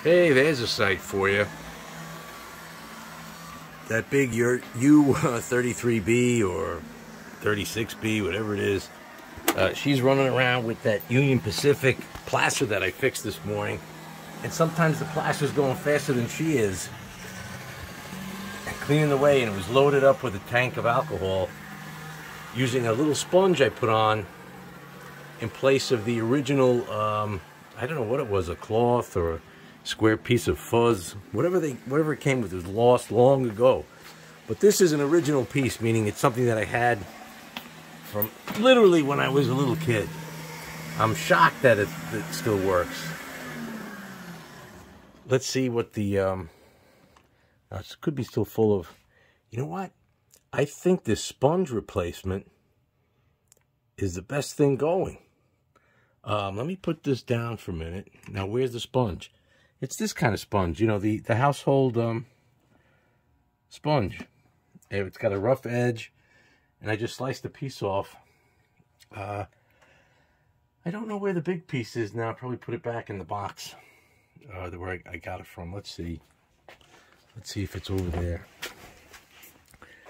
Hey, there's a sight for you. That big U33B or 36B, whatever it is, she's running around with that Union Pacific placer that I fixed this morning. And sometimes the placer's going faster than she is. And cleaning the way, and it was loaded up with a tank of alcohol using a little sponge I put on in place of the original, I don't know what it was, a cloth or a square piece of fuzz, whatever it came with was lost long ago. But this is an original piece, meaning it's something that I had from literally when I was a little kid. I'm shocked that it still works. Let's see what the it could be still full of. You know what? I think this sponge replacement is the best thing going. Let me put this down for a minute. Now, where's the sponge? It's this kind of sponge, you know, the household sponge. It's got a rough edge, and I just sliced a piece off. I don't know where the big piece is now. I'll probably put it back in the box where I got it from. Let's see. Let's see if it's over there.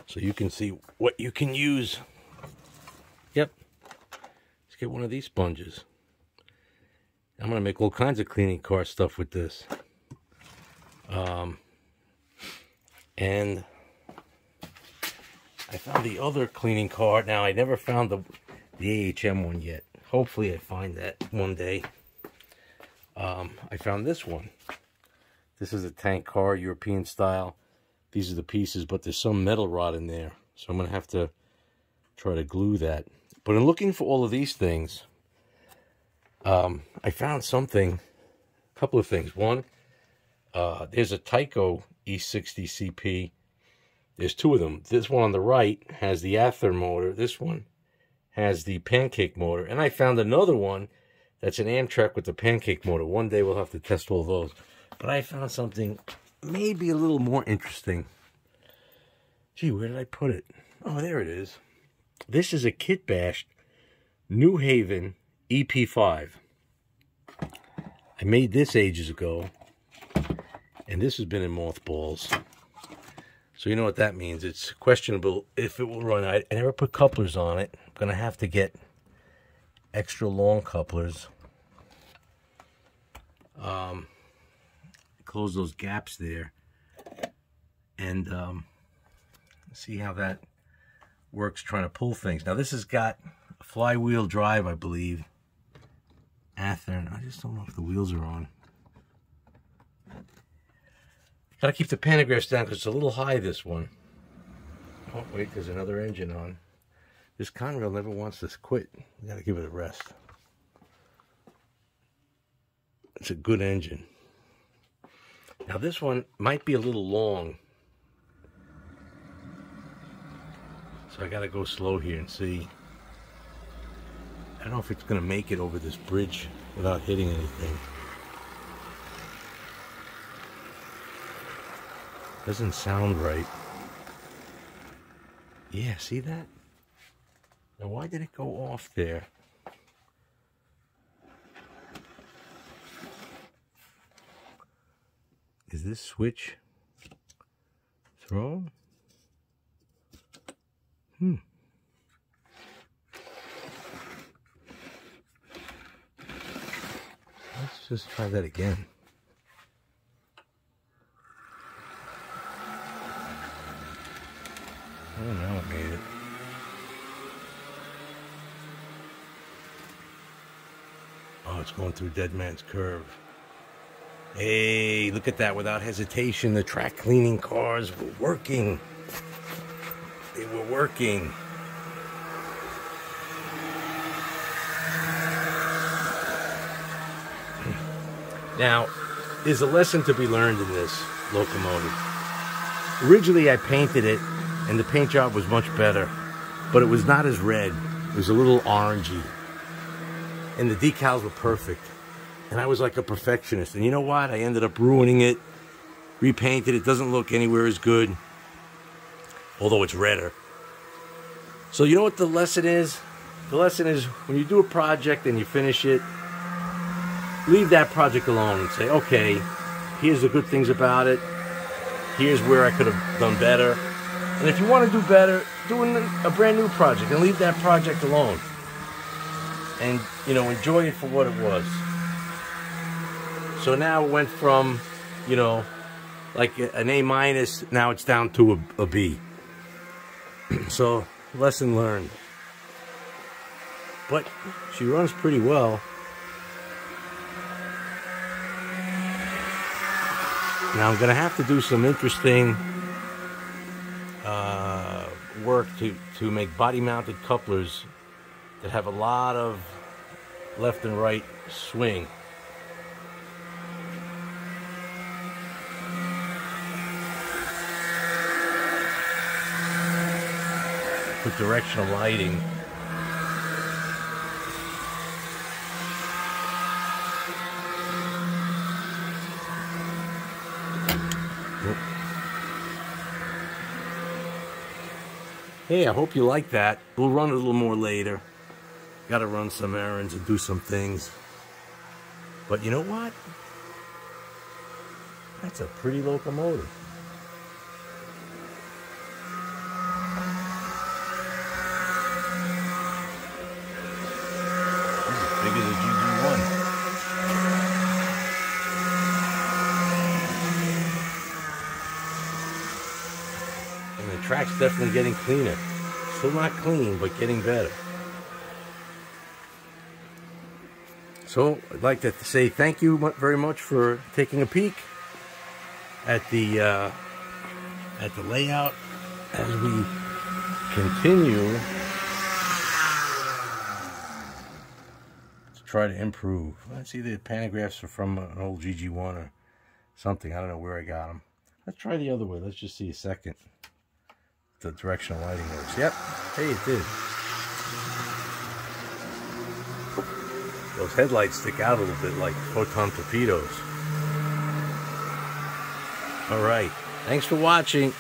So you can see what you can use. Yep. Let's get one of these sponges. I'm going to make all kinds of cleaning car stuff with this. And I found the other cleaning car. Now, I never found the AHM one yet. Hopefully I find that one day. I found this one. This is a tank car, European style. These are the pieces, but there's some metal rod in there. So I'm going to have to try to glue that. But in looking for all of these things, I found something, a couple of things. One, there's a Tyco E60 CP. There's two of them. This one on the right has the Athearn motor. This one has the pancake motor. And I found another one that's an Amtrak with the pancake motor. One day we'll have to test all those. But I found something maybe a little more interesting. Gee, where did I put it? Oh, there it is. This is a kit-bashed New Haven E-P5. I made this ages ago, and this has been in mothballs. So you know what that means. It's questionable if it will run. I never put couplers on it. I'm going to have to get extra long couplers. Close those gaps there. And see how that works trying to pull things. Now this has got a flywheel drive, I believe. Athearn. I just don't know if the wheels are on. Gotta keep the pantographs down because it's a little high, this one. Oh, wait, there's another engine on. This Conrail never wants to quit. You gotta give it a rest. It's a good engine. Now this one might be a little long. So I gotta go slow here and see. I don't know if it's gonna make it over this bridge without hitting anything. Doesn't sound right. Yeah, see that? Now why did it go off there? Is this switch thrown? Let's just try that again. Oh, now it made it. Oh, it's going through Dead Man's Curve. Hey, look at that. Without hesitation, the track cleaning cars were working. They were working. Now, there's a lesson to be learned in this locomotive. Originally, I painted it, and the paint job was much better, but it was not as red. It was a little orangey. And the decals were perfect. And I was like a perfectionist. And you know what? I ended up ruining it. Repainted. It doesn't look anywhere as good. Although it's redder. So you know what the lesson is? The lesson is when you do a project and you finish it, leave that project alone and say, okay, here's the good things about it. Here's where I could have done better. And if you want to do better, do a brand new project and leave that project alone. And, you know, enjoy it for what it was. So now it went from, you know, like an A-, now it's down to a B. So, lesson learned. But she runs pretty well. Now I'm going to have to do some interesting work to make body-mounted couplers that have a lot of left and right swing. With directional lighting. Hey, I hope you like that. We'll run a little more later. Got to run some errands and do some things. But you know what? That's a pretty locomotive. Big as a GG1. And the track's definitely getting cleaner. Still not clean, but getting better. So I'd like to say thank you very much for taking a peek at the layout as we continue to try to improve. Let's see, the pantographs are from an old GG1 or something. I don't know where I got them. Let's try the other way. Let's just see a second. The directional lighting works. Yep. Hey, it did. Those headlights stick out a little bit like photon torpedoes. All right. Thanks for watching.